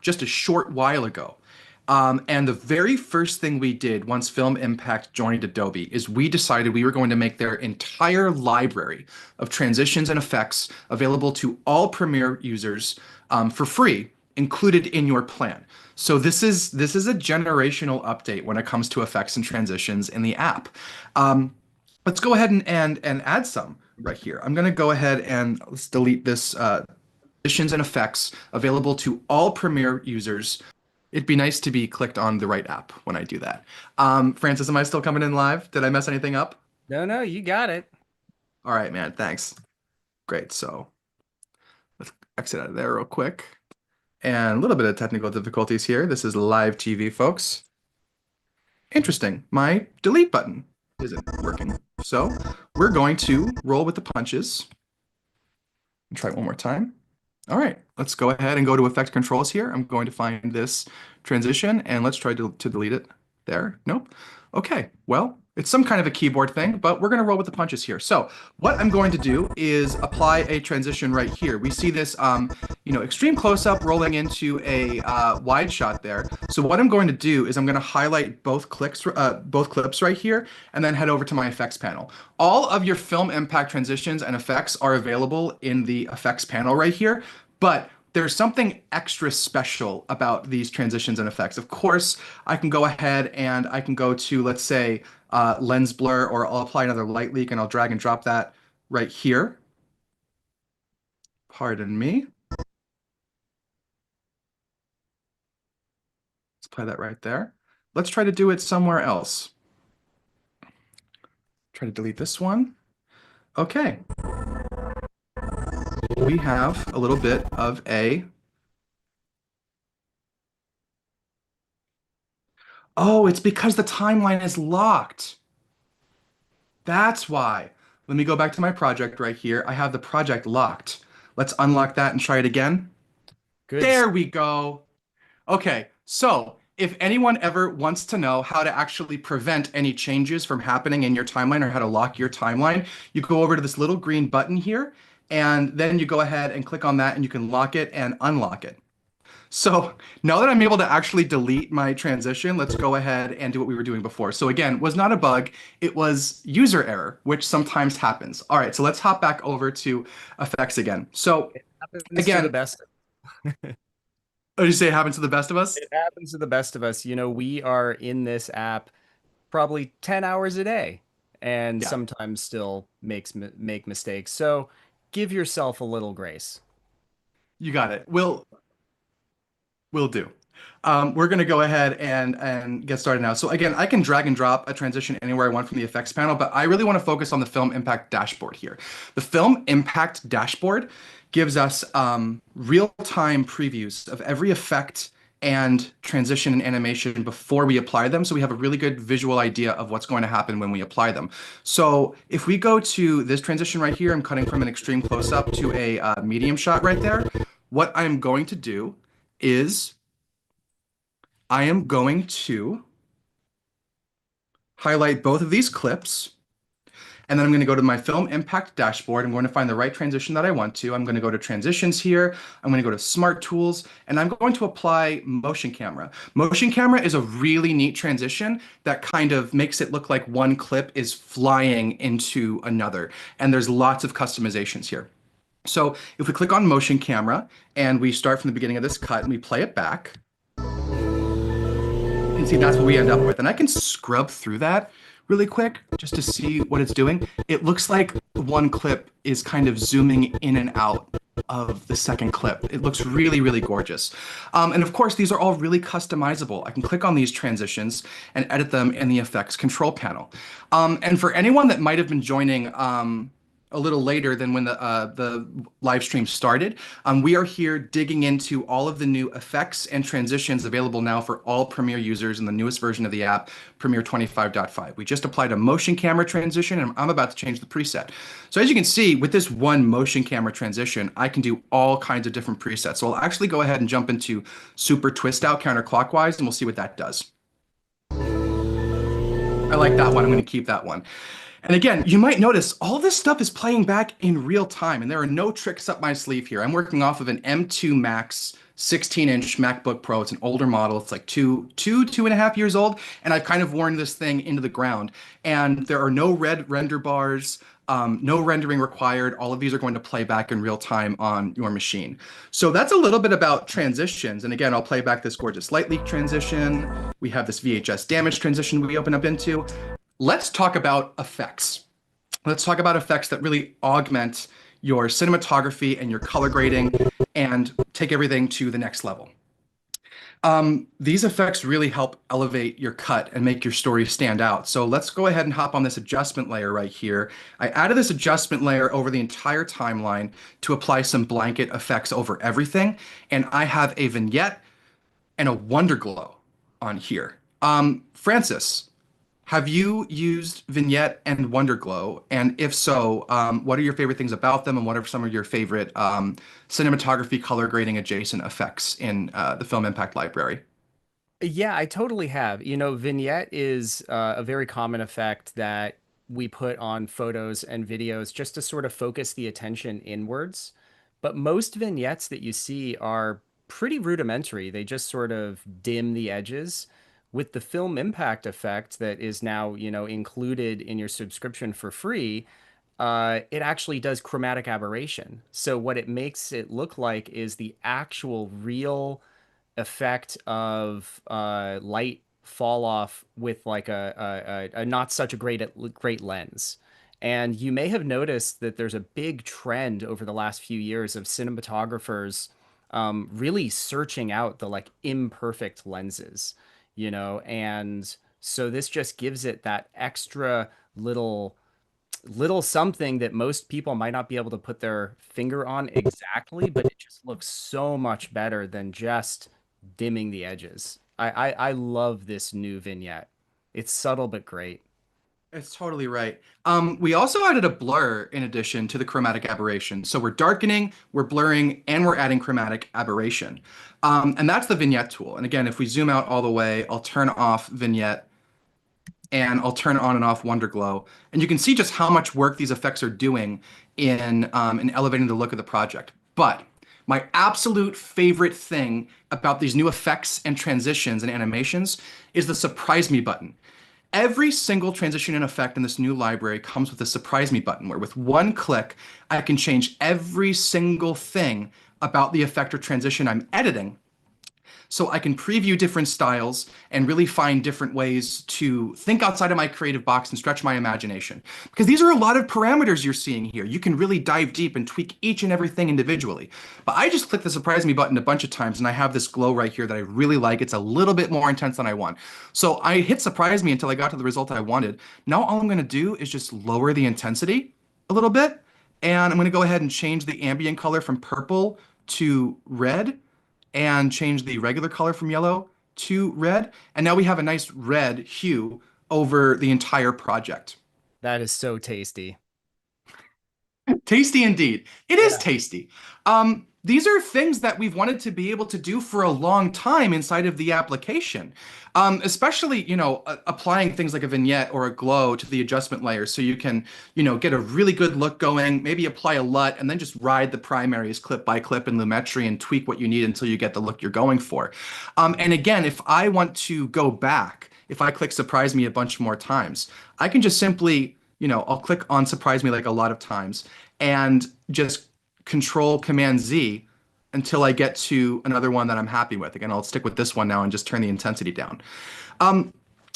just a short while ago. And the very first thing we did once Film Impact joined Adobe is we decided we were going to make their entire library of transitions and effects available to all Premiere users for free, included in your plan. So this is a generational update when it comes to effects and transitions in the app. Let's go ahead and add some right here. I'm going to go ahead and let's delete this transitions and effects available to all Premiere users. It'd be nice to be clicked on the right app when I do that. Francis, am I still coming in live? Did I mess anything up? No, no, you got it. All right, man. Thanks. Great. So let's exit out of there real quick. And a little bit of technical difficulties here. This is live TV, folks. Interesting. My delete button isn't working. So we're going to roll with the punches and try one more time. All right, let's go ahead and go to effect controls here. I'm going to find this transition and let's try to delete it there. Nope. Okay, well, it's some kind of a keyboard thing, but we're going to roll with the punches here. So what I'm going to do is apply a transition right here. We see this, extreme close-up rolling into a wide shot there. So what I'm going to do is I'm going to highlight both clips right here, and then head over to my effects panel. All of your film impact transitions and effects are available in the effects panel right here, but there's something extra special about these transitions and effects. Of course, I can go ahead and I can go to, let's say, lens blur, or I'll apply another light leak and I'll drag and drop that right here. Pardon me. Let's apply that right there. Let's try to do it somewhere else. Try to delete this one. Okay. We have a little bit of a... Oh, it's because the timeline is locked. That's why. Let me go back to my project right here. I have the project locked. Let's unlock that and try it again. Good. There we go. Okay, so if anyone ever wants to know how to actually prevent any changes from happening in your timeline or how to lock your timeline, you go over to this little green button here, and then you go ahead and click on that and you can lock it and unlock it. So now that I'm able to actually delete my transition, let's go ahead and do what we were doing before. So again, was not a bug, it was user error, which sometimes happens. All right, so let's hop back over to effects again. So It happens to the again, best. oh, did you say it happens to the best of us? It happens to the best of us. We are in this app probably 10 hours a day and Yeah, sometimes still make mistakes. So give yourself a little grace. you got it. Will do. We're going to go ahead and get started now. So again, I can drag and drop a transition anywhere I want from the effects panel, but I really want to focus on the Film Impact dashboard here. The Film Impact dashboard gives us real-time previews of every effect and transition and animation before we apply them, so we have a really good visual idea of what's going to happen when we apply them. So if we go to this transition right here, I'm cutting from an extreme close-up to a medium shot right there. What I'm going to do is I am going to highlight both of these clips, and then I'm going to go to my Film Impact dashboard. I'm going to find the right transition that I want to. I'm going to go to Transitions here. I'm going to go to Smart Tools, and I'm going to apply Motion Camera. Motion Camera is a really neat transition that kind of makes it look like one clip is flying into another, and there's lots of customizations here. So if we click on Motion Camera and we start from the beginning of this cut and we play it back, you can see that's what we end up with. And I can scrub through that really quick just to see what it's doing. It looks like one clip is kind of zooming in and out of the second clip. It looks really, really gorgeous. And of course, these are all really customizable. I can click on these transitions and edit them in the effects control panel. And for anyone that might have been joining a little later than when the live stream started, we are here digging into all of the new effects and transitions available now for all Premiere users in the newest version of the app, Premiere 25.5. We just applied a motion camera transition, and I'm about to change the preset. So as you can see, with this one motion camera transition, I can do all kinds of different presets. So I'll actually go ahead and jump into super twist out counterclockwise, and we'll see what that does. I like that one. I'm going to keep that one. And again, you might notice all this stuff is playing back in real time, and there are no tricks up my sleeve here. I'm working off of an M2 Max 16-inch MacBook Pro. It's an older model. It's like 2.5 years old, and I've kind of worn this thing into the ground. And there are no red render bars, no rendering required. All of these are going to play back in real time on your machine. So that's a little bit about transitions. And again, I'll play back this gorgeous light leak transition. We have this VHS damage transition we open up into. Let's talk about effects. Let's talk about effects that really augment your cinematography and your color grading and take everything to the next level. These effects really help elevate your cut and make your story stand out. So let's go ahead and hop on this adjustment layer right here. I added this adjustment layer over the entire timeline to apply some blanket effects over everything. And I have a vignette and a wonder glow on here. Francis, have you used Vignette and Wonderglow? And if so, what are your favorite things about them, and what are some of your favorite cinematography color grading adjacent effects in the Film Impact library? Yeah, I totally have. Vignette is a very common effect that we put on photos and videos just to sort of focus the attention inwards. But most vignettes that you see are pretty rudimentary. They just sort of dim the edges. With the film impact effect that is now, included in your subscription for free, it actually does chromatic aberration. So what it makes it look like is the actual real effect of light fall off with like a not such a great lens. And you may have noticed that there's a big trend over the last few years of cinematographers really searching out the like imperfect lenses, and so this just gives it that extra little something that most people might not be able to put their finger on exactly, but it just looks so much better than just dimming the edges. I love this new vignette. It's subtle but great. It's totally right. We also added a blur in addition to the chromatic aberration. So we're darkening, we're blurring, and we're adding chromatic aberration. And that's the vignette tool. And again, if we zoom out all the way, I'll turn off vignette and I'll turn on and off Wonderglow. And you can see just how much work these effects are doing in elevating the look of the project. But my absolute favorite thing about these new effects and transitions and animations is the surprise me button. Every single transition and effect in this new library comes with a surprise me button where with one click, I can change every single thing about the effect or transition I'm editing, so I can preview different styles and really find different ways to think outside of my creative box and stretch my imagination. Because these are a lot of parameters you're seeing here. You can really dive deep and tweak each and everything individually. But I just clicked the surprise me button a bunch of times and I have this glow right here that I really like. It's a little bit more intense than I want. So I hit surprise me until I got to the result I wanted. Now all I'm going to do is just lower the intensity a little bit. And I'm going to go ahead and change the ambient color from purple to red and change the regular color from yellow to red. And now we have a nice red hue over the entire project. That is so tasty. Tasty indeed. It is Yeah. tasty. These are things that we've wanted to be able to do for a long time inside of the application. Especially, applying things like a vignette or a glow to the adjustment layer so you can, get a really good look going, maybe apply a LUT, and then just ride the primaries clip by clip in Lumetri and tweak what you need until you get the look you're going for. And again, if I want to go back, if I click surprise me a bunch more times, I can just simply, I'll click on surprise me like a lot of times and just Control Command Z until I get to another one that I'm happy with. Again, I'll stick with this one now and just turn the intensity down.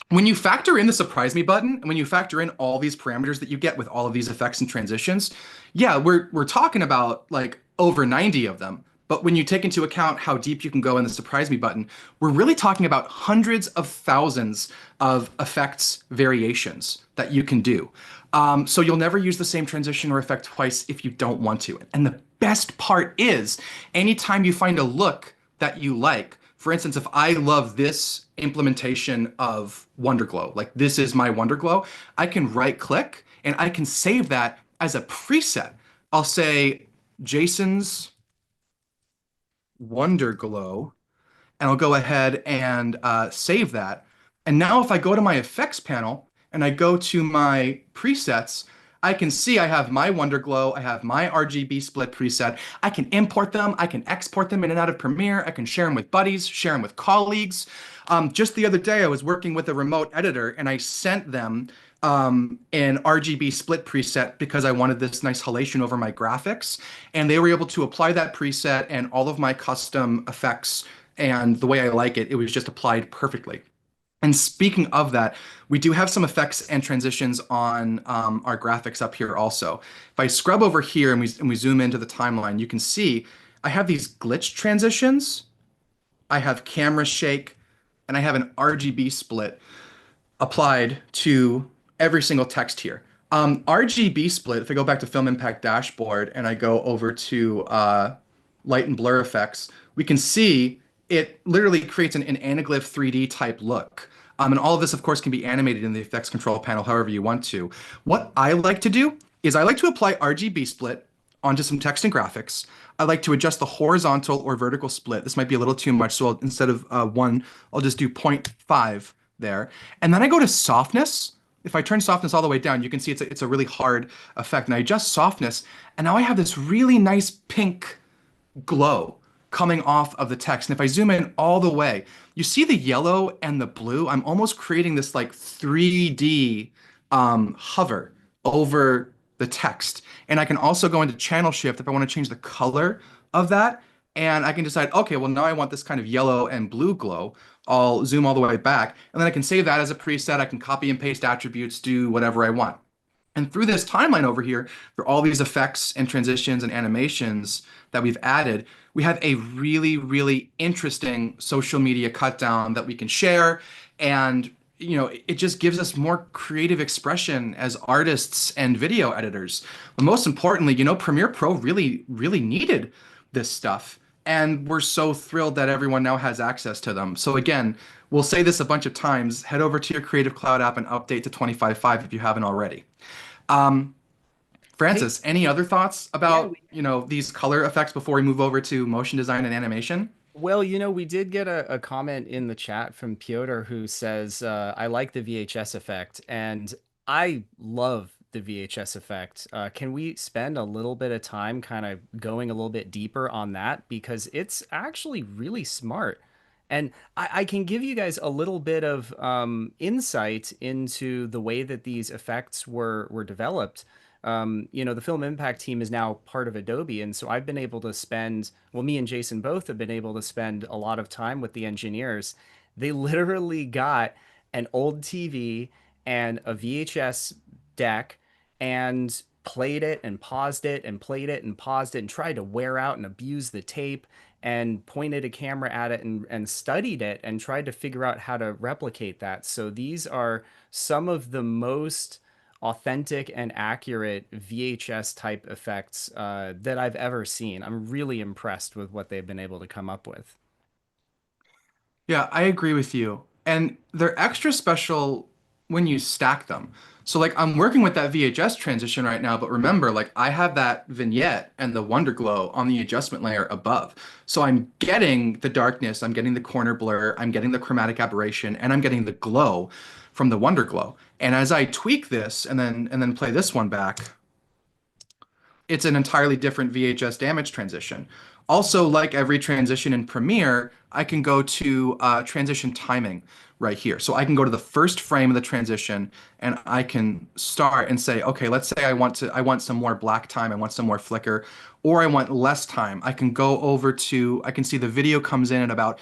When you factor in the surprise me button and when you factor in all these parameters that you get with all of these effects and transitions, yeah, we're talking about like over 90 of them. But when you take into account how deep you can go in the surprise me button, we're really talking about hundreds of thousands of effects variations that you can do. So you'll never use the same transition or effect twice if you don't want to. And the best part is anytime you find a look that you like, for instance, if I love this implementation of Wonderglow, like this is my Wonderglow, I can right click and I can save that as a preset. I'll say Jason's Wonderglow, and I'll go ahead and save that. And now if I go to my effects panel and I go to my presets, I can see I have my Wonder Glow, I have my RGB split preset. I can import them, I can export them in and out of Premiere, I can share them with buddies, share them with colleagues. Just the other day, I was working with a remote editor and I sent them an RGB split preset because I wanted this nice halation over my graphics. And they were able to apply that preset and all of my custom effects and the way I like it, it was just applied perfectly. And speaking of that, we do have some effects and transitions on our graphics up here also. If I scrub over here and we zoom into the timeline, you can see I have these glitch transitions, I have camera shake, and I have an RGB split applied to every single text here. RGB split, if I go back to Film Impact Dashboard and I go over to light and blur effects, we can see it literally creates an anaglyph 3D type look. And all of this, of course, can be animated in the effects control panel however you want to. What I like to do is I like to apply RGB split onto some text and graphics. I like to adjust the horizontal or vertical split. This might be a little too much, so instead of 1, I'll just do 0.5 there. And then I go to softness. If I turn softness all the way down, you can see it's a really hard effect. And I adjust softness, and now I have this really nice pink glow coming off of the text. And if I zoom in all the way, you see the yellow and the blue. I'm almost creating this like 3D hover over the text. And I can also go into channel shift if I want to change the color of that. And I can decide, okay, well, now I want this kind of yellow and blue glow. I'll zoom all the way back. And then I can save that as a preset. I can copy and paste attributes, do whatever I want. And through this timeline over here, for all these effects and transitions and animations that we've added, we have a really, really interesting social media cut down that we can share. And, it just gives us more creative expression as artists and video editors. But most importantly, Premiere Pro really, really needed this stuff. And we're so thrilled that everyone now has access to them. So again, we'll say this a bunch of times, head over to your Creative Cloud app and update to 25.5 if you haven't already. Um, Hey, Francis, any other thoughts yeah, about, these color effects before we move over to motion design and animation? well, we did get a comment in the chat from Piotr who says, I like the VHS effect, and I love the VHS effect. Can we spend a little bit of time kind of going a little bit deeper on that? Because it's actually really smart. And I can give you guys a little bit of insight into the way that these effects were developed. The Film Impact team is now part of Adobe, and so I've been able to spend, well, me and Jason both have been able to spend a lot of time with the engineers. They literally got an old TV and a VHS deck and played it and paused it and played it and paused it and tried to wear out and abuse the tape and pointed a camera at it and studied it and tried to figure out how to replicate that. So these are some of the most authentic and accurate VHS type effects that I've ever seen. I'm really impressed with what they've been able to come up with. Yeah, I agree with you. And they're extra special when you stack them. So like I'm working with that VHS transition right now, but remember, like I have that vignette and the Wonder Glow on the adjustment layer above. So I'm getting the darkness, I'm getting the corner blur, I'm getting the chromatic aberration, and I'm getting the glow from the Wonder Glow. And as I tweak this and then play this one back, it's an entirely different VHS damage transition. Also, like every transition in Premiere, I can go to transition timing right here. So I can go to the first frame of the transition and I can start and say, okay, let's say I want some more black time, I want some more flicker, or I want less time. I can go over to, I can see the video comes in at about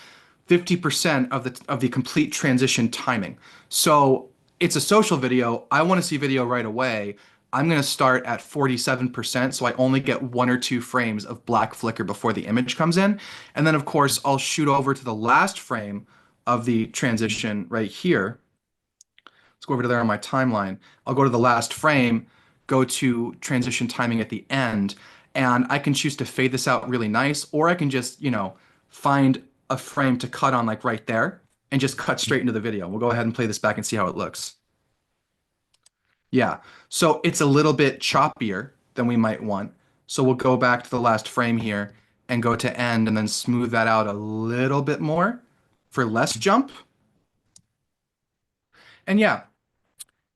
50% of the complete transition timing. So it's a social video. I want to see video right away. I'm going to start at 47%, so I only get 1 or 2 frames of black flicker before the image comes in. And then, of course, I'll shoot over to the last frame of the transition right here. Let's go over to there on my timeline. I'll go to the last frame, go to transition timing at the end, and I can choose to fade this out really nice, or I can just, find a frame to cut on like right there and just cut straight into the video. We'll go ahead and play this back and see how it looks. Yeah, so it's a little bit choppier than we might want. So we'll go back to the last frame here and go to end and then smooth that out a little bit more for less jump. And yeah,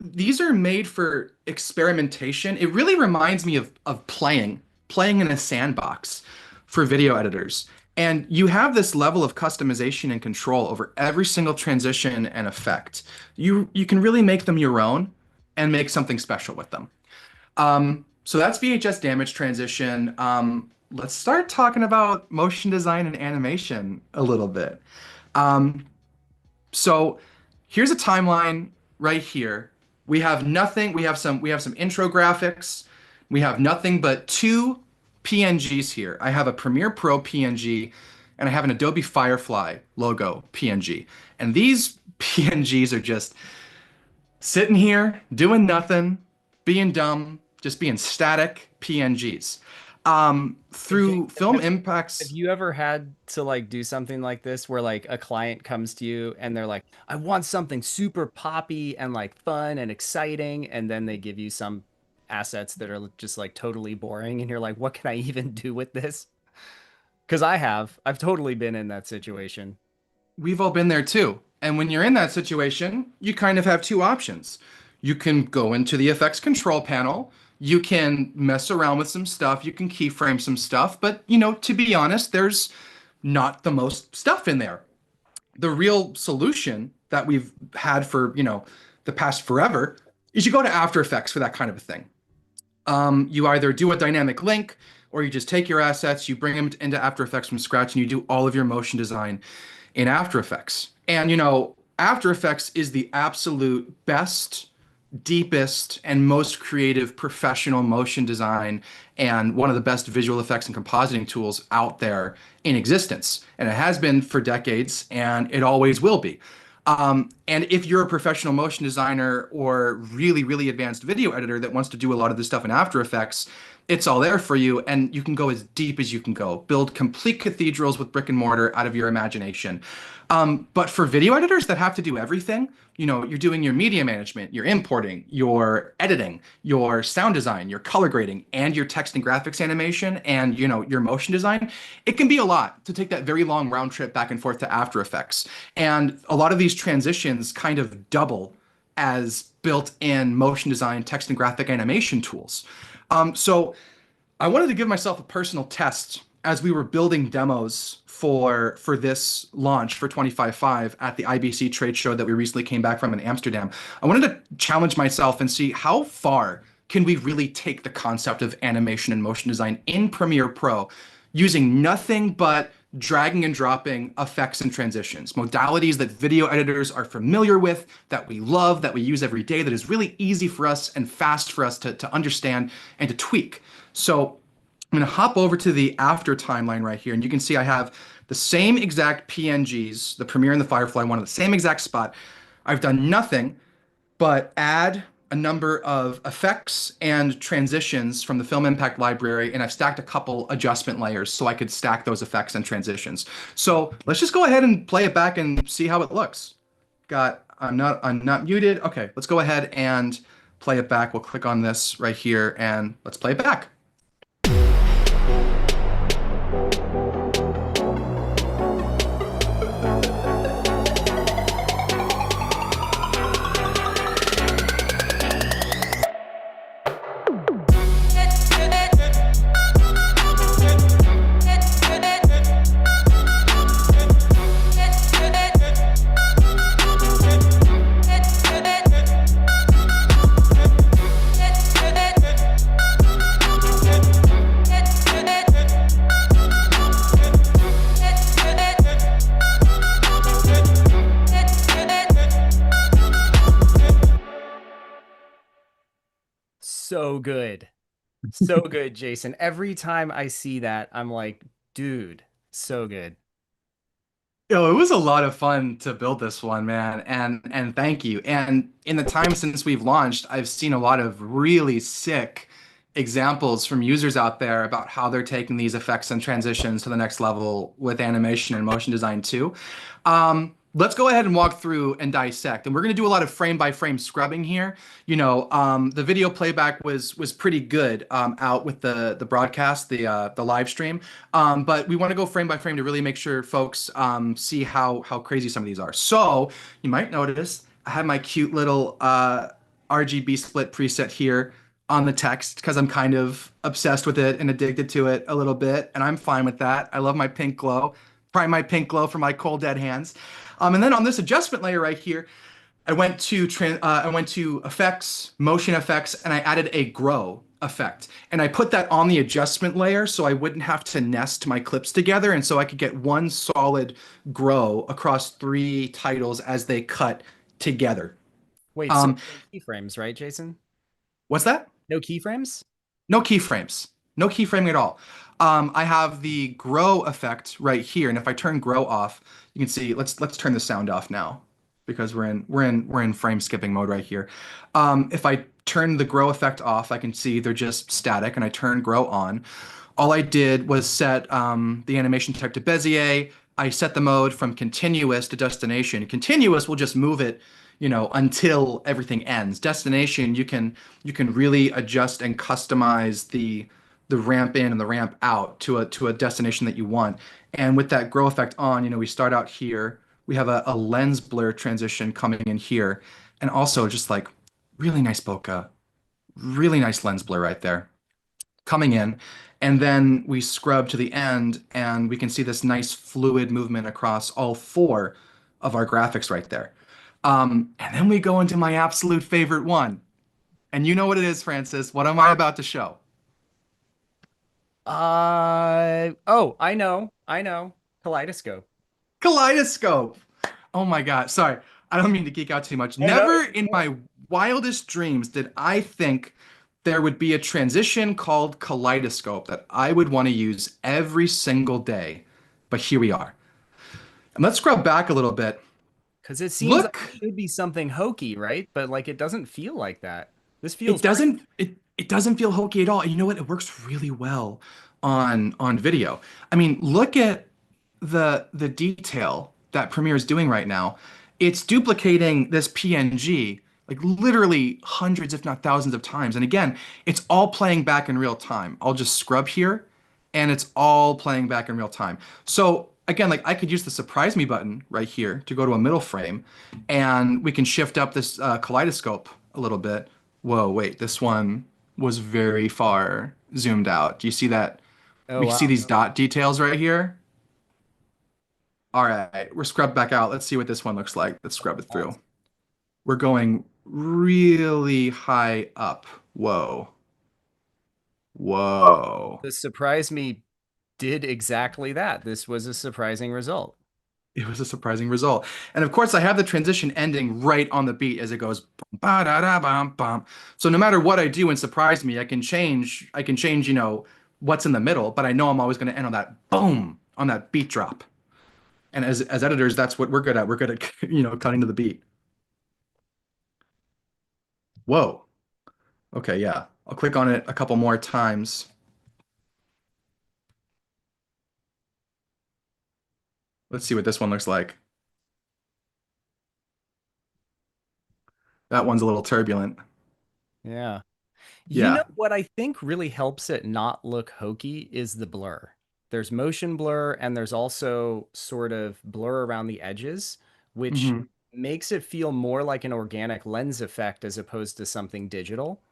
these are made for experimentation. It really reminds me of playing in a sandbox for video editors. And you have this level of customization and control over every single transition and effect. You can really make them your own and make something special with them. So that's VHS damage transition. Let's start talking about motion design and animation a little bit. Um, so here's a timeline right here. We have nothing. We have some intro graphics. We have nothing but two PNGs here. I have a Premiere Pro PNG and I have an Adobe Firefly logo PNG. And these PNGs are just sitting here doing nothing, being dumb, just being static PNGs. Hey, Through Jason, Film have Impacts, you ever had to like do something like this where like a client comes to you and they're like, I want something super poppy and like fun and exciting, and then they give you some assets that are just like totally boring, and you're like, what can I even do with this? Because I've totally been in that situation. we've all been there too. And when you're in that situation, you kind of have two options. You can go into the effects control panel, you can mess around with some stuff, you can keyframe some stuff, but to be honest, there's not the most stuff in there. The real solution that we've had for, the past forever is you go to After Effects for that kind of a thing. You either do a dynamic link or you just take your assets, you bring them into After Effects from scratch, and you do all of your motion design in After Effects. And After Effects is the absolute best, deepest, and most creative professional motion design and one of the best visual effects and compositing tools out there in existence. And it has been for decades, and it always will be. And if you're a professional motion designer or really, really advanced video editor that wants to do a lot of this stuff in After Effects, it's all there for you, and you can go as deep as you can go. Build complete cathedrals with brick and mortar out of your imagination. But for video editors that have to do everything, you're doing your media management, your importing, your editing, your sound design, your color grading, and your text and graphics animation, and your motion design. It can be a lot to take that very long round trip back and forth to After Effects. And a lot of these transitions kind of double as built-in motion design, text and graphic animation tools. So I wanted to give myself a personal test as we were building demos for this launch for 25.5 at the IBC trade show that we recently came back from in Amsterdam. I wanted to challenge myself and see how far can we really take the concept of animation and motion design in Premiere Pro using nothing but dragging and dropping effects and transitions, modalities that video editors are familiar with, that we love, that we use every day, that is really easy for us and fast for us to understand and to tweak. So I'm going to hop over to the after timeline right here, and you can see I have the same exact PNGs, the Premiere and the Firefly one, at the same exact spot. I've done nothing but add a number of effects and transitions from the Film Impact library, and I've stacked a couple adjustment layers so I could stack those effects and transitions. So let's just go ahead and play it back and see how it looks. I'm not muted. Okay, let's go ahead and play it back. We'll click on this right here and let's play it back. So good. So good, Jason. Every time I see that, I'm like, dude, so good. Yo, it was a lot of fun to build this one, man, and thank you. And in the time since we've launched, I've seen a lot of really sick examples from users out there about how they're taking these effects and transitions to the next level with animation and motion design too. Let's go ahead and walk through and dissect. And we're going to do a lot of frame by frame scrubbing here. The video playback was pretty good out with the broadcast, the live stream. But we want to go frame by frame to really make sure folks see how crazy some of these are. So you might notice I have my cute little RGB split preset here on the text because I'm kind of obsessed with it and addicted to it a little bit, and I'm fine with that. I love my pink glow. Prime my pink glow for my cold dead hands. And then on this adjustment layer right here, I went to effects, motion effects, and I added a grow effect. And I put that on the adjustment layer so I wouldn't have to nest my clips together, and so I could get one solid grow across three titles as they cut together. Wait, so Um, no keyframes, right, Jason? what's that? No keyframes? No keyframes. No keyframing at all. I have the grow effect right here, and if I turn grow off, you can see. Let's turn the sound off now because we're in frame skipping mode right here. If I turn the grow effect off, I can see they're just static, and I turn grow on. All I did was set the animation type to Bezier. I set the mode from continuous to destination. Continuous will just move it, until everything ends. Destination, you can really adjust and customize the ramp in and the ramp out to a destination that you want. And with that grow effect on, we start out here. We have a lens blur transition coming in here, and also just like really nice bokeh, really nice lens blur right there coming in. And then we scrub to the end and we can see this nice fluid movement across all four of our graphics right there. And then we go into my absolute favorite one. And you know what it is, Francis. What am I about to show? Oh, I know. I know. Kaleidoscope. Kaleidoscope. Oh my God. Sorry. I don't mean to geek out too much. Oh no. Never in my wildest dreams did I think there would be a transition called Kaleidoscope that I would want to use every single day. But here we are. And let's scrub back a little bit. Because it seems like Look, it should be something hokey, right? But like it doesn't feel like that. This it feels great. doesn't it doesn't feel hokey at all. And you know what? It works really well on video. I mean, look at the detail that Premiere is doing right now. It's duplicating this PNG like literally hundreds, if not thousands of times. And again, it's all playing back in real time. I'll just scrub here and it's all playing back in real time. So again, like I could use the surprise me button right here to go to a middle frame and we can shift up this kaleidoscope a little bit. Whoa, wait, this one was very far zoomed out. Do you see that? Oh We can see wow. these dot details right here. All right, we're scrubbed back out. Let's see what this one looks like. Let's scrub it through. We're going really high up. Whoa. Whoa. The surprise me did exactly that. This was a surprising result. It was a surprising result. And of course, I have the transition ending right on the beat as it goes ba da da bum bum. So no matter what I do and surprise me, I can change, what's in the middle, but I know I'm always going to end on that boom, on that beat drop. And as editors, that's what we're good at. We're good at, cutting to the beat. Whoa. Okay, yeah. I'll click on it a couple more times. Let's see what this one looks like. That one's a little turbulent. Yeah. You know Yeah. what I think really helps it not look hokey is the blur. There's motion blur and there's also sort of blur around the edges, which Hmm. makes it feel more like an organic lens effect as opposed to something digital.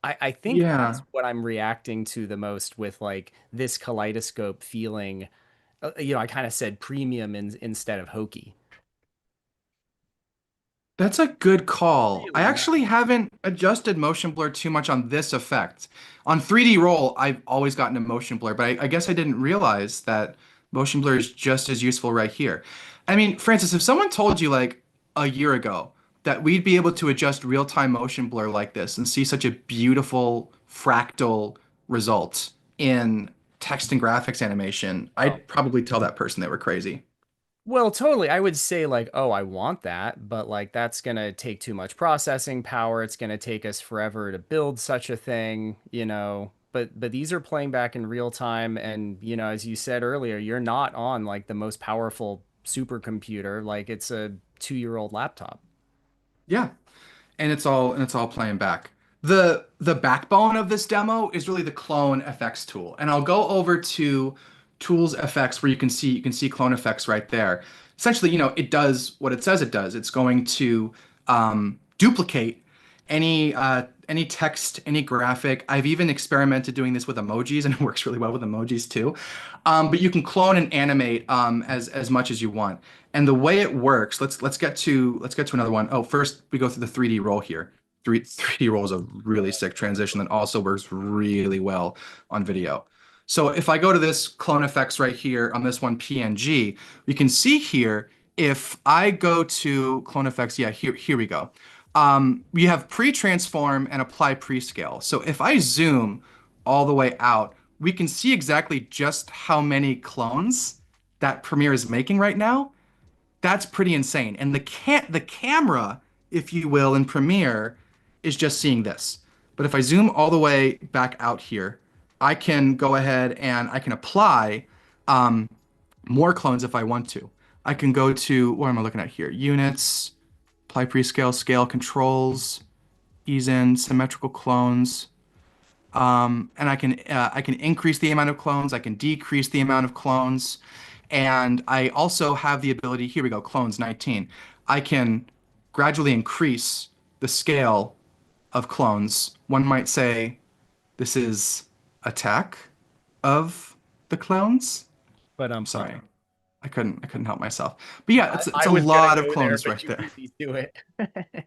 I think that's Yeah. what I'm reacting to the most with like this kaleidoscope feeling. I kind of said premium instead of hokey. That's a good call. I Really nice. actually haven't adjusted motion blur too much on this effect. On 3D roll, I've always gotten a motion blur, but I guess I didn't realize that motion blur is just as useful right here. I mean, Francis, if someone told you like a year ago that we'd be able to adjust real-time motion blur like this and see such a beautiful fractal result in text and graphics animation, Oh. I'd probably tell that person they were crazy. Well, totally. I would say like, oh, I want that, but like that's gonna take too much processing power. It's gonna take us forever to build such a thing. But these are playing back in real time, and as you said earlier, you're not on like the most powerful supercomputer. Like it's a 2-year-old laptop. Yeah. And it's all playing back. The backbone of this demo is really the clone effects tool. And I'll go over to tools effects where you can see clone effects right there. Essentially, it does what it says it does. It's going to duplicate any text, any graphic. I've even experimented doing this with emojis, and it works really well with emojis too. But you can clone and animate as much as you want. And the way it works, let's get to another one. Oh, first we go through the 3D roll here. 3D roll is a really sick transition that also works really well on video. So if I go to this clone effects right here on this one PNG, we can see here if I go to clone effects, yeah, here we go. We have pre-transform and apply pre-scale. So if I zoom all the way out, we can see exactly just how many clones that Premiere is making right now. That's pretty insane. And the camera, if you will, in Premiere is just seeing this. But if I zoom all the way back out here, I can go ahead and I can apply um, more clones if I want to. I can go to, what am I looking at here? Units, apply prescale, scale controls, ease in, symmetrical clones. And I can increase the amount of clones, I can decrease the amount of clones, and I also have the ability, here we go, clones 19. I can gradually increase the scale of clones. One might say this is attack of the clones. But Sorry. I couldn't help myself. But yeah, it's I a was gonna lot of go there, clones but right you there. beat me to it.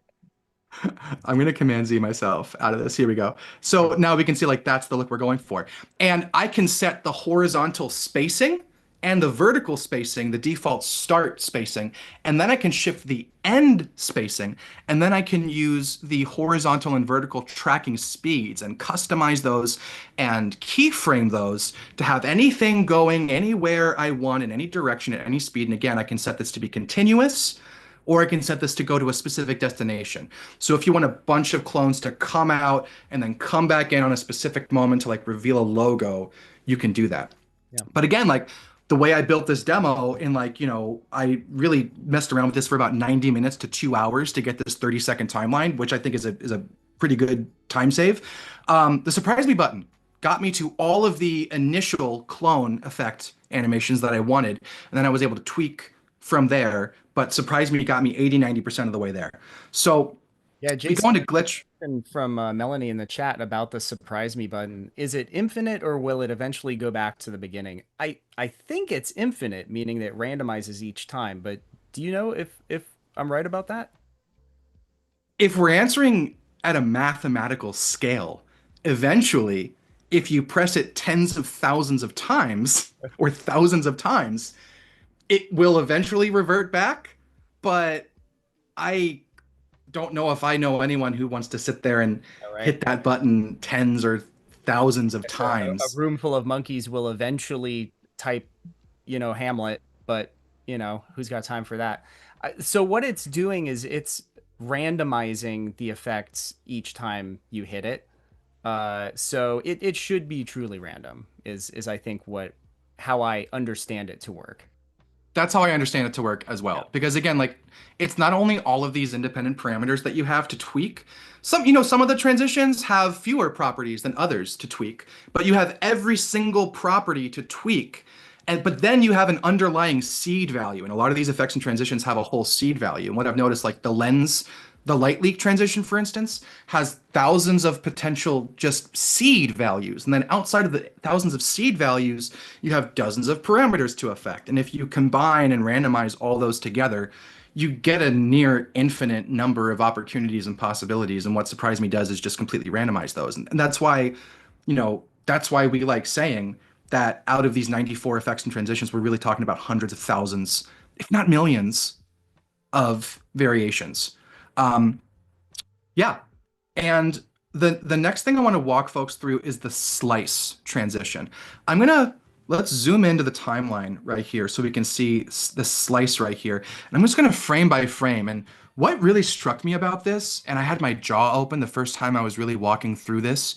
I'm gonna Command Z myself out of this. Here we go. So now we can see like that's the look we're going for. And I can set the horizontal spacing and the vertical spacing, the default start spacing, and then I can shift the end spacing, and then I can use the horizontal and vertical tracking speeds and customize those and keyframe those to have anything going anywhere I want in any direction at any speed. And again, I can set this to be continuous or I can set this to go to a specific destination. So if you want a bunch of clones to come out and then come back in on a specific moment to like reveal a logo, you can do that. Yeah. But again, like the way I built this demo in like, I really messed around with this for about 90 minutes to 2 hours to get this 30-second timeline, which I think is a pretty good time save. The surprise me button got me to all of the initial clone effect animations that I wanted, and then I was able to tweak from there, but surprise me got me 80-90% of the way there. So Yeah, we go Jason, into glitch. from Melanie in the chat about the surprise me button. Is it infinite or will it eventually go back to the beginning? I think it's infinite, meaning that it randomizes each time. But do you know if I'm right about that? If we're answering at a mathematical scale, eventually, if you press it tens of thousands of times or thousands of times, it will eventually revert back. But I don't know if I know anyone who wants to sit there and All right. hit that button tens or thousands of A times. room full of monkeys will eventually type, Hamlet, but who's got time for that? So what it's doing is it's randomizing the effects each time you hit it. So it should be truly random is I think how I understand it to work. That's how I understand it to work as Yeah. well. Because again, like it's not only all of these independent parameters that you have to tweak. Some of the transitions have fewer properties than others to tweak, but you have every single property to tweak. But then you have an underlying seed value. And a lot of these effects and transitions have a whole seed value. And what I've noticed, like the light leak transition, for instance, has thousands of potential just seed values. And then outside of the thousands of seed values, you have dozens of parameters to affect. And if you combine and randomize all those together, you get a near infinite number of opportunities and possibilities. And what Surprise Me does is just completely randomize those. And that's why we like saying that out of these 94 effects and transitions, we're really talking about hundreds of thousands, if not millions, of variations. Um, yeah. And the next thing I want to walk folks through is the slice transition. Let's zoom into the timeline right here so we can see the slice right here. And I'm just gonna frame by frame. And what really struck me about this, and I had my jaw open the first time I was really walking through this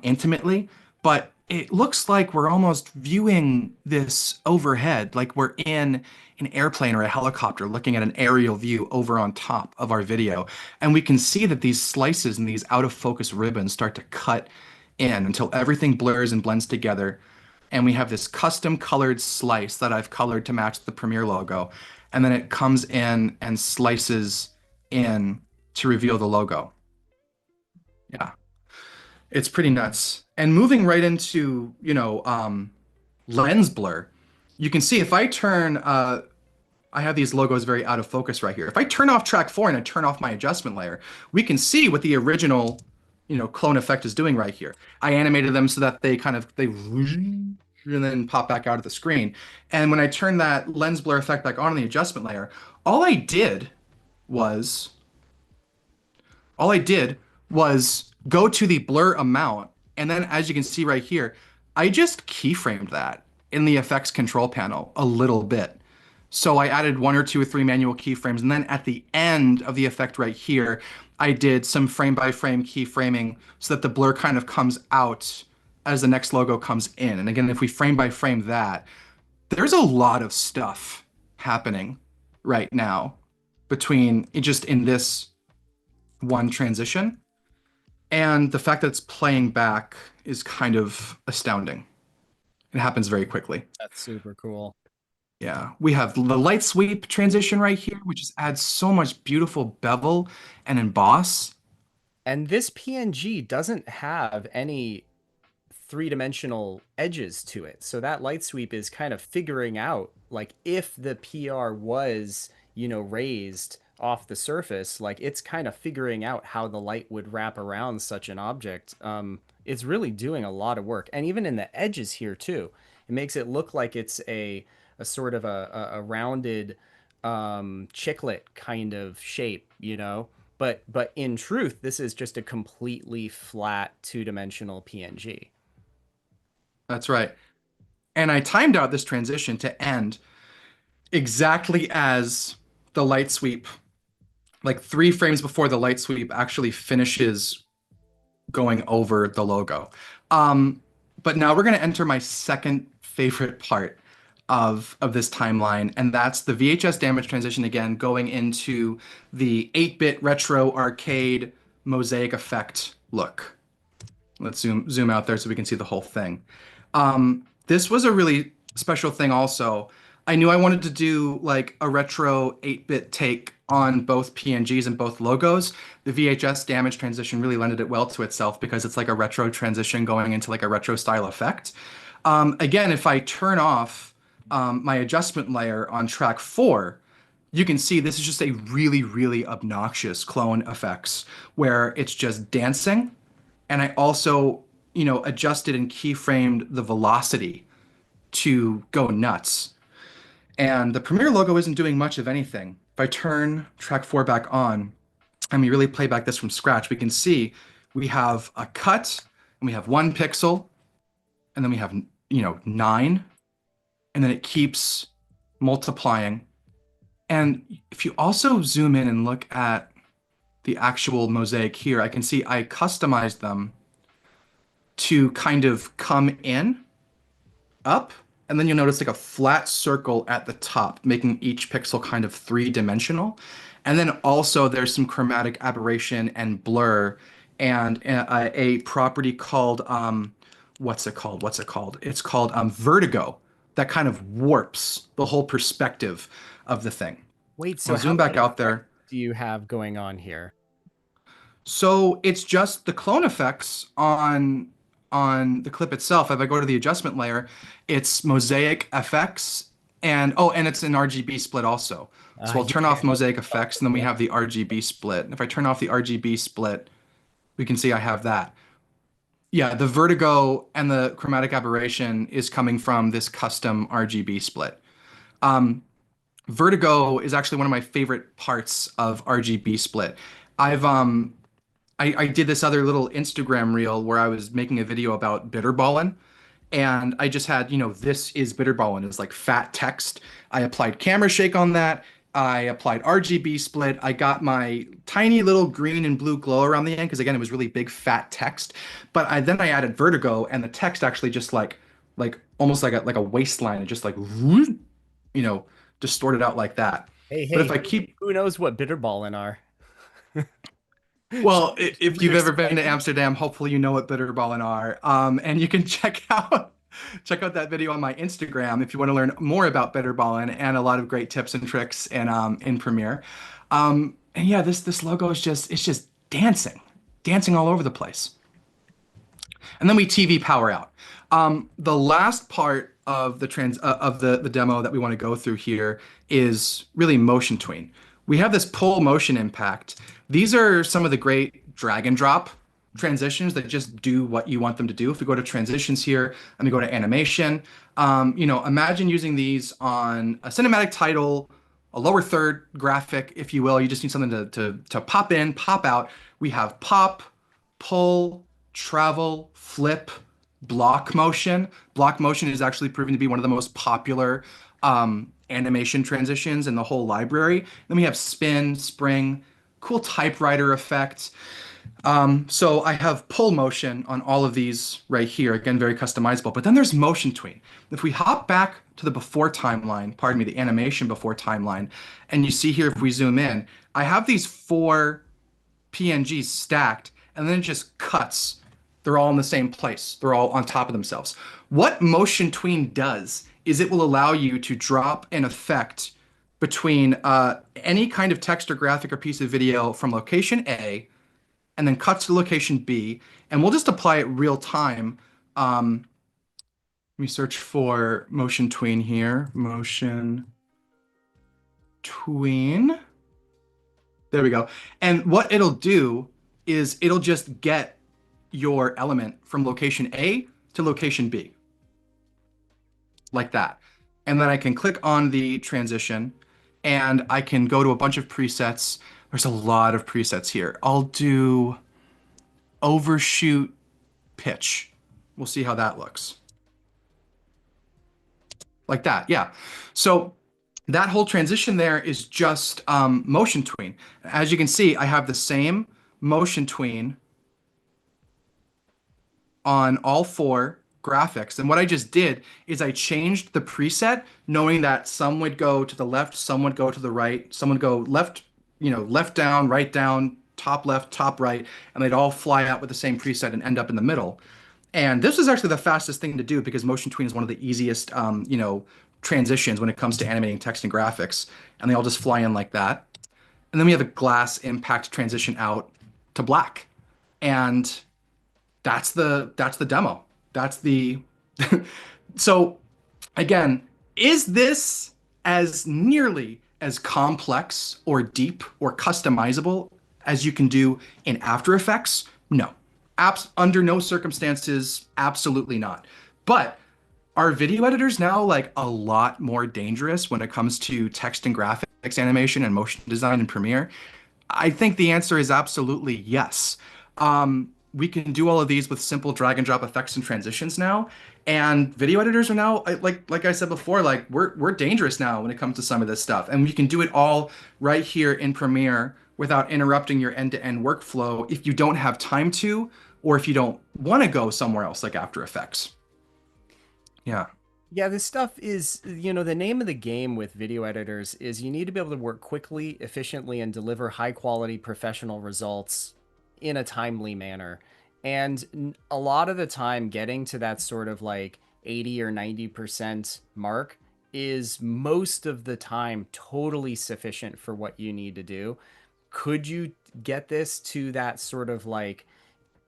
intimately, but it looks like we're almost viewing this overhead, like we're in an airplane or a helicopter looking at an aerial view over on top of our video. And we can see that these slices and these out of focus ribbons start to cut in until everything blurs and blends together. And we have this custom colored slice that I've colored to match the Premiere logo. And then it comes in and slices in to reveal the logo. Yeah, it's pretty nuts. And moving right into, lens blur, you can see if I turn, I have these logos very out of focus right here. If I turn off track 4 and I turn off my adjustment layer, we can see what the original, clone effect is doing right here. I animated them so that they and then pop back out of the screen. And when I turn that lens blur effect back on the adjustment layer, all I did was all I did was go to the blur amount, and then as you can see right here, I just keyframed that in the effects control panel a little bit. So I added one or two or three manual keyframes, and then at the end of the effect right here, I did some frame by frame keyframing so that the blur kind of comes out as the next logo comes in. And again, if we frame by frame that, there's a lot of stuff happening right now between just in this one transition. And the fact that it's playing back is kind of astounding. It happens very quickly. That's super cool. Yeah, we have the light sweep transition right here, which just adds so much beautiful bevel and emboss. And this PNG doesn't have any three-dimensional edges to it. So that light sweep is kind of figuring out like if the PR was, raised off the surface, like it's kind of figuring out how the light would wrap around such an object. It's really doing a lot of work. And even in the edges here too, it makes it look like it's a sort of a rounded chiclet kind of shape, But in truth, this is just a completely flat two-dimensional PNG. That's right. And I timed out this transition to end exactly as the light sweep, like 3 frames before the light sweep actually finishes going over the logo. Um, but now we're going to enter my second favorite part of this timeline, and that's the VHS damage transition again, going into the 8-bit retro arcade mosaic effect look. Let's zoom out there so we can see the whole thing. This was a really special thing also. I knew I wanted to do like a retro 8-bit take on both PNGs and both logos. The VHS damage transition really lended it well to itself because it's like a retro transition going into like a retro style effect. Again, if I turn off my adjustment layer on track 4, you can see this is just a really, really obnoxious clone effects where it's just dancing. And I also, adjusted and keyframed the velocity to go nuts. And the Premiere logo isn't doing much of anything. If I turn track 4 back on and we really play back this from scratch, we can see we have a cut and we have 1 pixel and then we have, 9, and then it keeps multiplying. And if you also zoom in and look at the actual mosaic here, I can see I customized them to kind of come in up, and then you'll notice like a flat circle at the top, making each pixel kind of three-dimensional. And then also there's some chromatic aberration and blur and a property called what's it called? What's it called? It's called vertigo that kind of warps the whole perspective of the thing. Wait, so I'll how zoom back many out effects there. do you have going on here? So it's just the clone effects on the clip itself. If I go to the adjustment layer, it's Mosaic FX and it's an RGB split also. So I'll turn off Yeah. Mosaic effects and then we have the RGB split. And if I turn off the RGB split, we can see I have that. Yeah, the vertigo and the chromatic aberration is coming from this custom RGB split. Vertigo is actually one of my favorite parts of RGB split. I've I did this other little Instagram reel where I was making a video about bitterballin', and I just had, this is bitterballin' is like fat text. I applied camera shake on that. I applied RGB split. I got my tiny little green and blue glow around the end because again, it was really big fat text. But then I added vertigo, and the text actually just like almost like a waistline. It just like you know distorted out like that. Hey, But if hey, I keep who knows what bitterballin' are? Should Well, should if we you've ever been to explain? Amsterdam, hopefully you know what bitterballen are. And you can check out that video on my Instagram if you want to learn more about bitterballen and a lot of great tips and tricks in Premiere. And yeah, this logo is just it's just dancing. dancing all over the place. And then we TV power out. The last part of the demo that we want to go through here is really motion tween. We have this pull motion impact. These are some of the great drag and drop transitions that just do what you want them to do. If we go to transitions here and we go to animation, imagine using these on a cinematic title, a lower third graphic, if you will. You just need something to pop in, pop out. We have pop, pull, travel, flip, block motion. Block motion is actually proven to be one of the most popular animation transitions in the whole library. Then we have spin, spring, cool typewriter effect. So I have pull motion on all of these right here. Again, very customizable. But then there's motion tween. If we hop back to the before timeline, pardon me, the animation before timeline, and you see here if we zoom in, I have these four PNGs stacked, and then it just cuts. They're all in the same place. They're all on top of themselves. What motion tween does is it will allow you to drop an effect between any kind of text or graphic or piece of video from location A and then cut to location B, and we'll just apply it real time. Let me search for motion tween here. Motion tween. There we go. And what it'll do is it'll just get your element from location A to location B, like that. And then I can click on the transition and I can go to a bunch of presets. There's a lot of presets here. I'll do overshoot pitch. We'll see how that looks. Like that, yeah. So that whole transition there is just motion tween. As you can see, I have the same motion tween on all four graphics. And what I just did is I changed the preset, knowing that some would go to the left, some would go to the right, some would go left, left down, right down, top left, top right, and they'd all fly out with the same preset and end up in the middle. And this was actually the fastest thing to do because motion tween is one of the easiest, transitions when it comes to animating text and graphics. And they all just fly in like that. And then we have a glass impact transition out to black. And that's the demo. That's the so again, is this as nearly as complex or deep or customizable as you can do in After Effects? No. Under no circumstances, absolutely not. But are video editors now like a lot more dangerous when it comes to text and graphics animation and motion design in Premiere? I think the answer is absolutely yes. We can do all of these with simple drag and drop effects and transitions now. And video editors are now, like I said before, like we're dangerous now when it comes to some of this stuff. And we can do it all right here in Premiere without interrupting your end-to-end workflow if you don't have time to, or if you don't want to go somewhere else like After Effects. Yeah. Yeah, this stuff is, the name of the game with video editors is you need to be able to work quickly, efficiently, and deliver high quality professional results in a timely manner. And a lot of the time, getting to that sort of like 80 or 90% mark is most of the time totally sufficient for what you need to do. Could you get this to that sort of like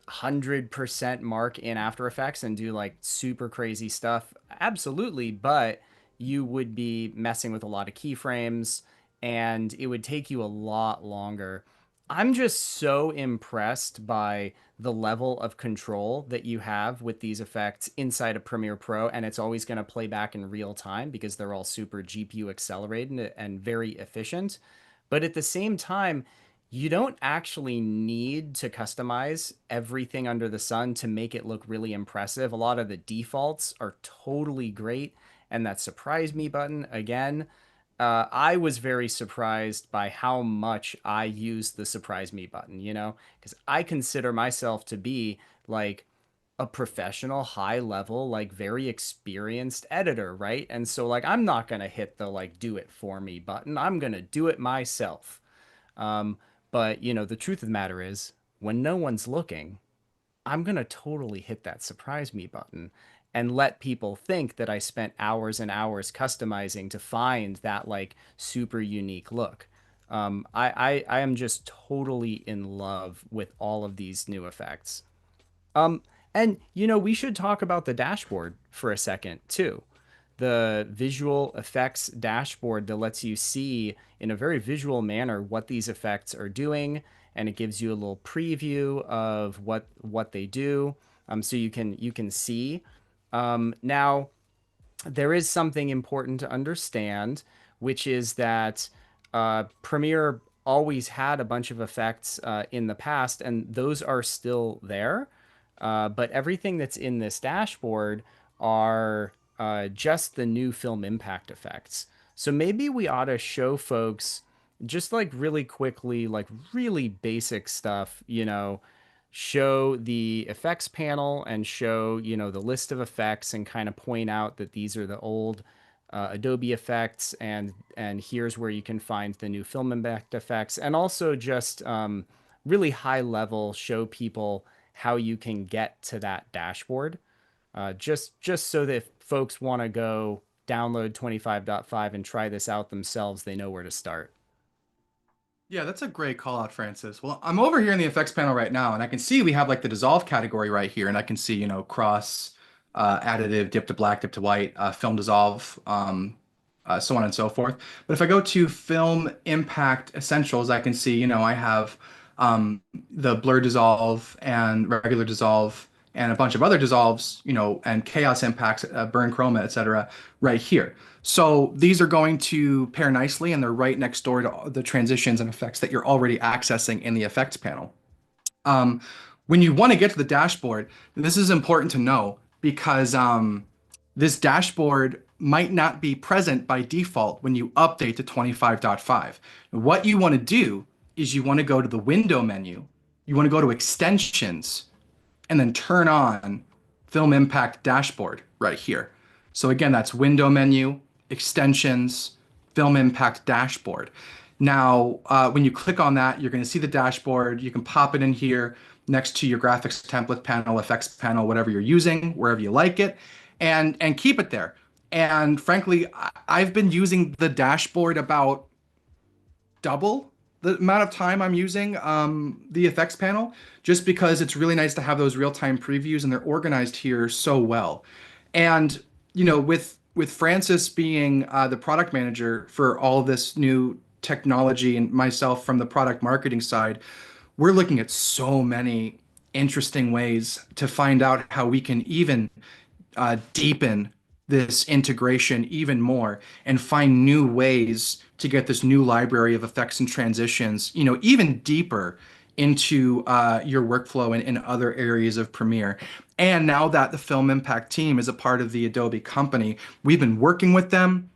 100% mark in After Effects and do like super crazy stuff? Absolutely, but you would be messing with a lot of keyframes and it would take you a lot longer. I'm just so impressed by the level of control that you have with these effects inside of Premiere Pro, and it's always going to play back in real time because they're all super GPU accelerated and very efficient. But at the same time, you don't actually need to customize everything under the sun to make it look really impressive. A lot of the defaults are totally great. And that surprise me button, again, I was very surprised by how much I use the surprise me button, because I consider myself to be like a professional, high level, like very experienced editor, right? And so, like, I'm not going to hit the like do it for me button, I'm going to do it myself. Um, but the truth of the matter is, when no one's looking, I'm gonna totally hit that surprise me button and let people think that I spent hours and hours customizing to find that like super unique look. I am just totally in love with all of these new effects. Um, and we should talk about the dashboard for a second too. The visual effects dashboard that lets you see in a very visual manner what these effects are doing, and it gives you a little preview of what they do, so you can see. Now, there is something important to understand, which is that Premiere always had a bunch of effects in the past, and those are still there. But everything that's in this dashboard are just the new film impact effects. So maybe we ought to show folks just like really quickly, like really basic stuff, show the effects panel and show, the list of effects and kind of point out that these are the old Adobe effects, and here's where you can find the new film impact effects, and also just really high level show people how you can get to that dashboard. Just so that if folks want to go download 25.5 and try this out themselves, they know where to start. Yeah, that's a great call out, Francis. Well, I'm over here in the effects panel right now, and I can see we have like the dissolve category right here, and I can see, cross, additive, dip to black, dip to white, film dissolve, so on and so forth. But if I go to film impact essentials, I can see, I have the blur dissolve and regular dissolve and a bunch of other dissolves, and chaos impacts, burn chroma, etc., right here. So these are going to pair nicely, and they're right next door to the transitions and effects that you're already accessing in the effects panel. Um, when you want to get to the dashboard, this is important to know because this dashboard might not be present by default when you update to 25.5. What you want to do is you want to go to the window menu, you want to go to extensions, and then turn on Film Impact Dashboard right here. So again, that's window menu, extensions, Film Impact Dashboard. Now, when you click on that, you're going to see the dashboard. You can pop it in here next to your graphics template panel, effects panel, whatever you're using, wherever you like it, and keep it there. And frankly, I've been using the dashboard about double the amount of time I'm using the effects panel, just because it's really nice to have those real-time previews and they're organized here so well. And with Francis being the product manager for all this new technology and myself from the product marketing side, we're looking at so many interesting ways to find out how we can even deepen this integration even more and find new ways to get this new library of effects and transitions, even deeper into your workflow and in other areas of Premiere. And now that the Film Impact team is a part of the Adobe company, we've been working with them,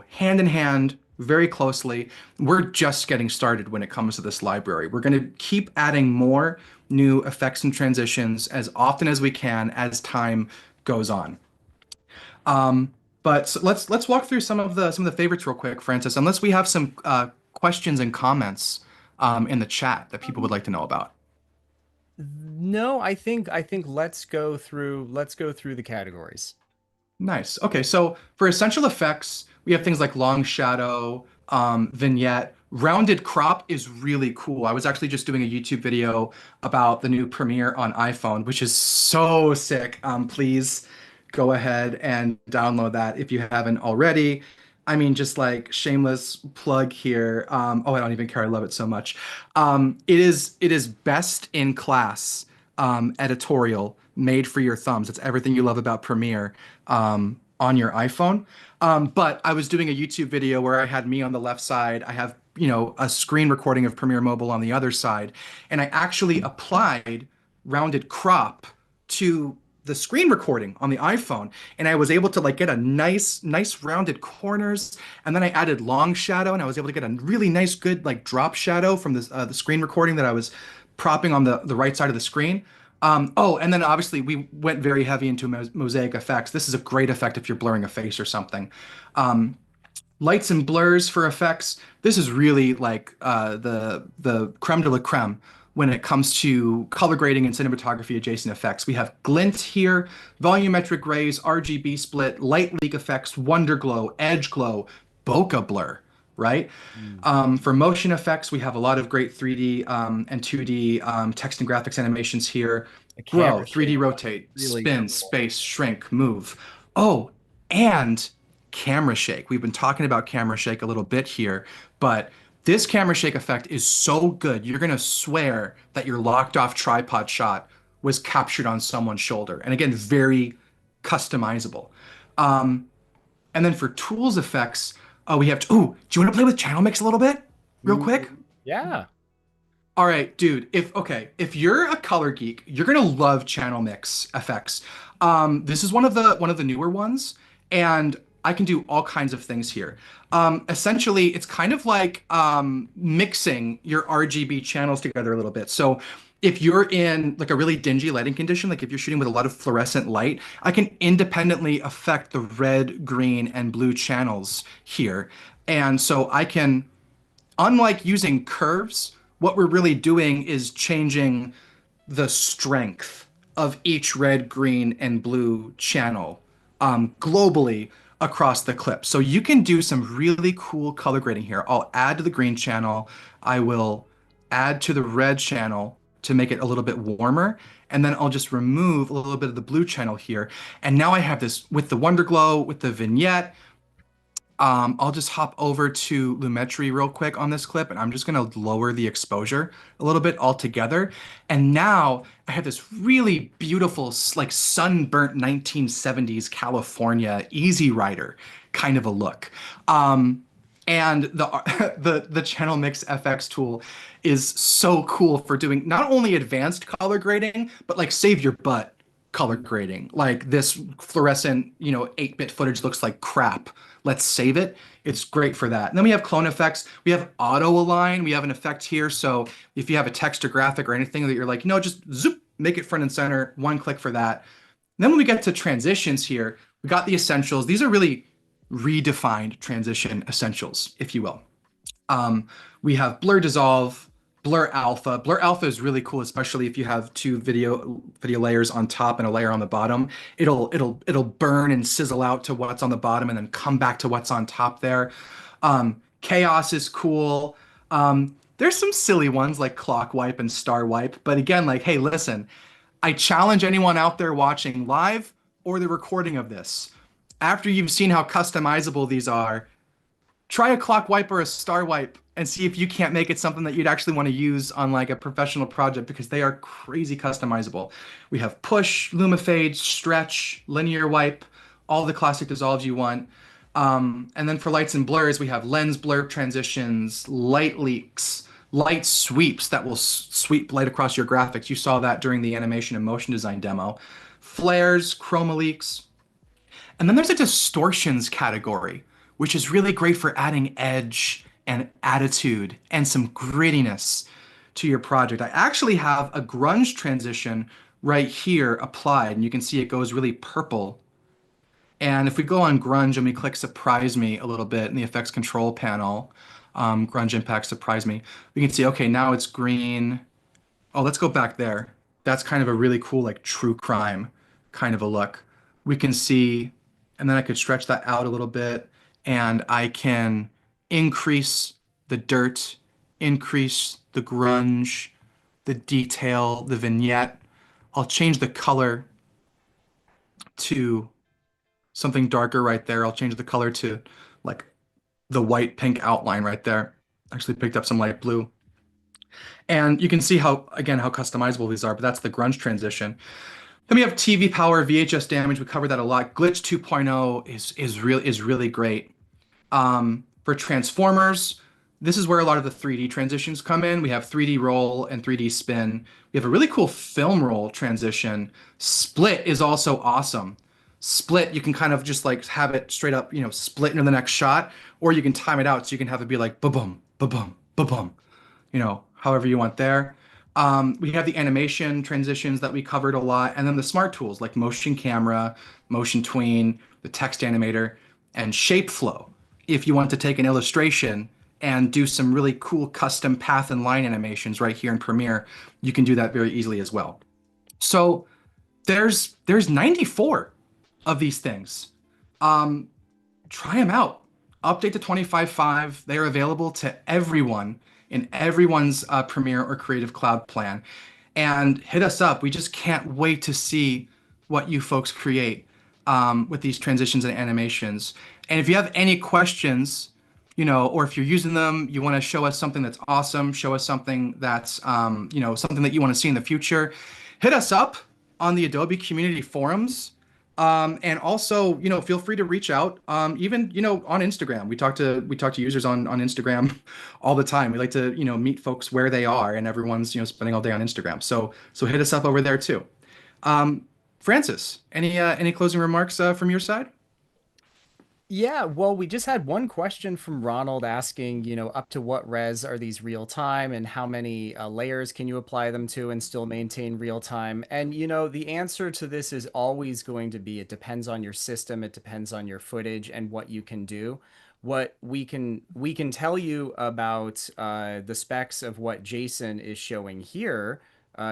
hand in hand, very closely. We're just getting started when it comes to this library. We're going to keep adding more new effects and transitions as often as we can as time goes on. But let's walk through some of the favorites real quick, Francis. Unless we have some questions and comments in the chat that people would like to know about. No, I think let's go through the categories. Nice. Okay, so for essential effects, we have things like long shadow, vignette. Rounded crop is really cool. I was actually just doing a YouTube video about the new Premiere on iPhone, which is so sick. Please go ahead and download that if you haven't already. I mean, just like shameless plug here. Oh, I don't even care. I love it so much. It is best in class editorial made for your thumbs. It's everything you love about Premiere on your iPhone. But I was doing a YouTube video where I had me on the left side. I have, a screen recording of Premiere Mobile on the other side. And I actually applied rounded crop to the screen recording on the iPhone, and I was able to like get a nice rounded corners, and then I added long shadow, and I was able to get a really nice good like drop shadow from the screen recording that I was propping on the right side of the screen. Oh, and then obviously we went very heavy into mosaic effects. This is a great effect if you're blurring a face or something. Lights and blurs for effects. This is really like the creme de la creme when it comes to color grading and cinematography adjacent effects. We have glint here, volumetric grays, RGB split, light leak effects, wonder glow, edge glow, bokeh blur right? Mm. For motion effects, we have a lot of great 3D and 2D text and graphics animations here. The Grow, camera 3D shake one, rotate, really spin, cool. space, shrink, move. Oh, and camera shake. We've been talking about camera shake a little bit here, but this camera shake effect is so good. You're going to swear that your locked off tripod shot was captured on someone's shoulder. And again, very customizable. Um, and then for tools effects, we have, oh, do you want to play with channel mix a little bit? Real quick? Ooh, yeah. All right, dude. If you're a color geek, you're gonna love channel mix FX. This is one of the newer ones, and I can do all kinds of things here. Essentially, it's kind of like mixing your RGB channels together a little bit. So if you're in like a really dingy lighting condition, like if you're shooting with a lot of fluorescent light, I can independently affect the red, green, and blue channels here. And so I can, unlike using curves, what we're really doing is changing the strength of each red, green, and blue channel globally across the clip. So you can do some really cool color grading here. I'll add to the green channel. I will add to the red channel to make it a little bit warmer. And then I'll just remove a little bit of the blue channel here. And now I have this with the Wonder Glow, with the vignette. I'll just hop over to Lumetri real quick on this clip, and I'm just gonna lower the exposure a little bit altogether. And now I have this really beautiful, like sunburnt 1970s California Easy Rider kind of a look. And the the channel mix FX tool is so cool for doing not only advanced color grading, but like save your butt color grading. Like this fluorescent, 8-bit footage looks like crap. Let's save it. It's great for that. And then we have clone effects. We have auto align. We have an effect here. So if you have a text or graphic or anything that you're like, just zoop, make it front and center, one click for that. And then when we get to transitions here, we got the essentials. These are really redefined transition essentials, if you will. Um, we have blur dissolve, blur alpha. Blur alpha is really cool, especially if you have two video layers on top and a layer on the bottom. It'll burn and sizzle out to what's on the bottom and then come back to what's on top there. Chaos is cool. There's some silly ones like clock wipe and star wipe, but again, like, hey, listen, I challenge anyone out there watching live or the recording of this. After you've seen how customizable these are, try a clock wipe or a star wipe and see if you can't make it something that you'd actually want to use on like a professional project because they are crazy customizable. We have push, lumifade, stretch, linear wipe, all the classic dissolves you want. And then for lights and blurs, we have lens blur transitions, light leaks, light sweeps that will sweep light across your graphics. You saw that during the animation and motion design demo. Flares, chroma leaks, and then there's a distortions category, which is really great for adding edge and attitude and some grittiness to your project. I actually have a grunge transition right here applied, and you can see it goes really purple. And if we go on grunge and we click surprise me a little bit in the effects control panel, grunge impact surprise me, we can see, okay, now it's green. Oh, let's go back there. That's kind of a really cool, like true crime kind of a look. We can see, and then I could stretch that out a little bit, and I can increase the dirt, increase the grunge, the detail, the vignette. I'll change the color to something darker right there. I'll change the color to like the white pink outline right there. Actually picked up some light blue. And you can see how, again, how customizable these are, but that's the grunge transition. Then we have TV power, VHS damage. We covered that a lot. Glitch 2.0 is really great. For transformers, this is where a lot of the 3D transitions come in. We have 3D roll and 3D spin. We have a really cool film roll transition. Split is also awesome. Split, you can kind of just like have it straight up, split into the next shot, or you can time it out so you can have it be like ba-boom, ba-boom, ba-boom, however you want there. We have the animation transitions that we covered a lot, and then the smart tools like motion camera, motion tween, the text animator, and shape flow. If you want to take an illustration and do some really cool custom path and line animations right here in Premiere, you can do that very easily as well. So there's 94 of these things. Try them out. update to 25.5. They are available to everyone in everyone's Premiere or Creative Cloud plan. And hit us up. We just can't wait to see what you folks create with these transitions and animations. And if you have any questions, or if you're using them, you want to show us something that's awesome, show us something that's, something that you want to see in the future, hit us up on the Adobe community forums. And also, feel free to reach out, even, on Instagram. We talk to users on Instagram all the time. We like to, meet folks where they are, and everyone's, spending all day on Instagram. So hit us up over there too. Um, Francis, any closing remarks from your side? Yeah, well, we just had one question from Ronald asking, up to what res are these real time and how many layers can you apply them to and still maintain real time? And, the answer to this is always going to be it depends on your system, it depends on your footage and what you can do. What we can tell you about the specs of what Jason is showing here.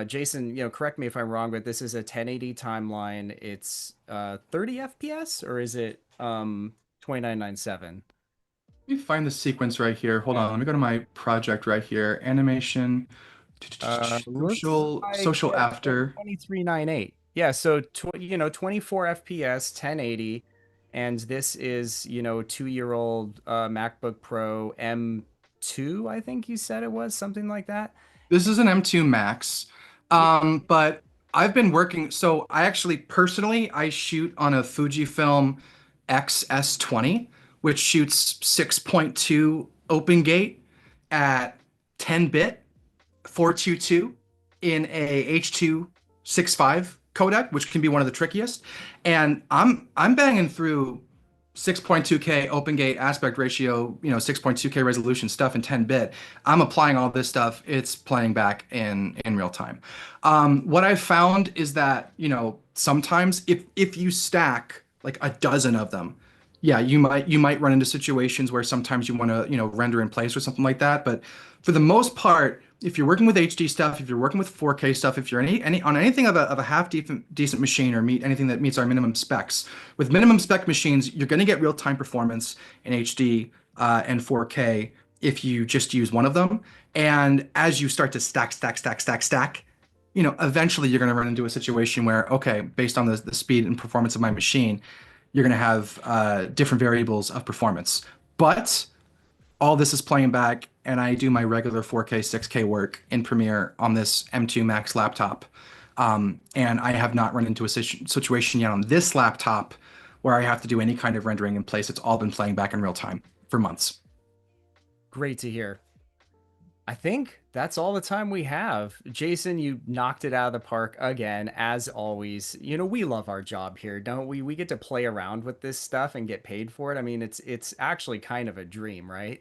Jason, correct me if I'm wrong, but this is a 1080 timeline. It's 30 FPS, or is it 2997? Let me find the sequence right here. Hold on. Let me go to my project right here. Animation, Looks like social after. 2398. Yeah, so 24 FPS, 1080, and this is 2-year-old MacBook Pro M2, I think you said it was something like that. This is an M2 Max. Yeah. But I've been working, so I actually personally I shoot on a Fujifilm XS20, which shoots 6.2 open gate at 10-bit 422 in a H.265 codec, which can be one of the trickiest. And I'm banging through 6.2K open gate aspect ratio, 6.2K resolution stuff in 10-bit. I'm applying all this stuff. It's playing back in real time. What I've found is that, sometimes if you stack like a dozen of them, yeah, you might run into situations where sometimes you want to, render in place or something like that. But for the most part, if you're working with HD stuff, if you're working with 4K stuff, if you're any on anything of a half decent machine or meet anything that meets our minimum specs, with minimum spec machines, you're going to get real-time performance in HD and 4K if you just use one of them. And as you start to stack, eventually you're going to run into a situation where, okay, based on the speed and performance of my machine, you're going to have different variables of performance. But all this is playing back, and I do my regular 4K, 6K work in Premiere on this M2 Max laptop. And I have not run into a situation yet on this laptop where I have to do any kind of rendering in place. It's all been playing back in real time for months. Great to hear. I think that's all the time we have. Jason, you knocked it out of the park again, as always. We love our job here, don't we? We get to play around with this stuff and get paid for it. I mean, it's actually kind of a dream, right?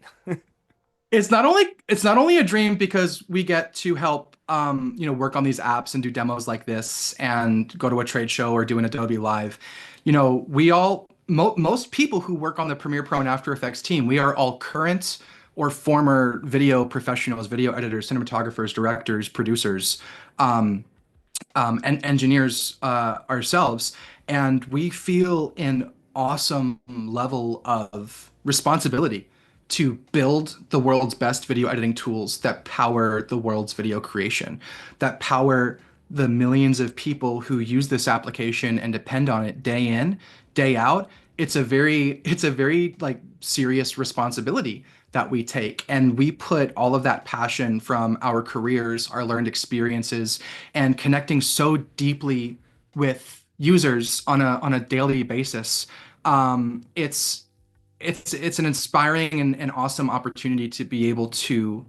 It's not only a dream because we get to help work on these apps and do demos like this and go to a trade show or do an Adobe Live. We all most people who work on the Premiere Pro and After Effects team, we are all current or former video professionals, video editors, cinematographers, directors, producers, and engineers ourselves, and we feel an awesome level of responsibility to build the world's best video editing tools that power the world's video creation, that power the millions of people who use this application and depend on it day in, day out. It's a very like serious responsibility that we take. And we put all of that passion from our careers, our learned experiences, and connecting so deeply with users on a daily basis. It's an inspiring and awesome opportunity to be able to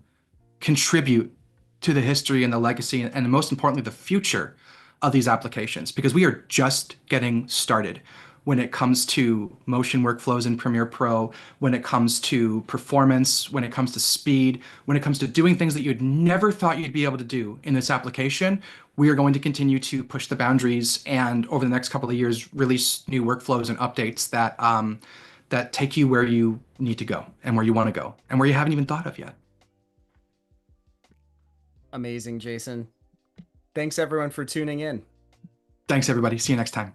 contribute to the history and the legacy and most importantly the future of these applications, because we are just getting started when it comes to motion workflows in Premiere Pro, when it comes to performance, when it comes to speed, when it comes to doing things that you'd never thought you'd be able to do in this application. We are going to continue to push the boundaries and over the next couple of years release new workflows and updates that take you where you need to go and where you want to go and where you haven't even thought of yet. Amazing, Jason. Thanks everyone for tuning in. Thanks, everybody. See you next time.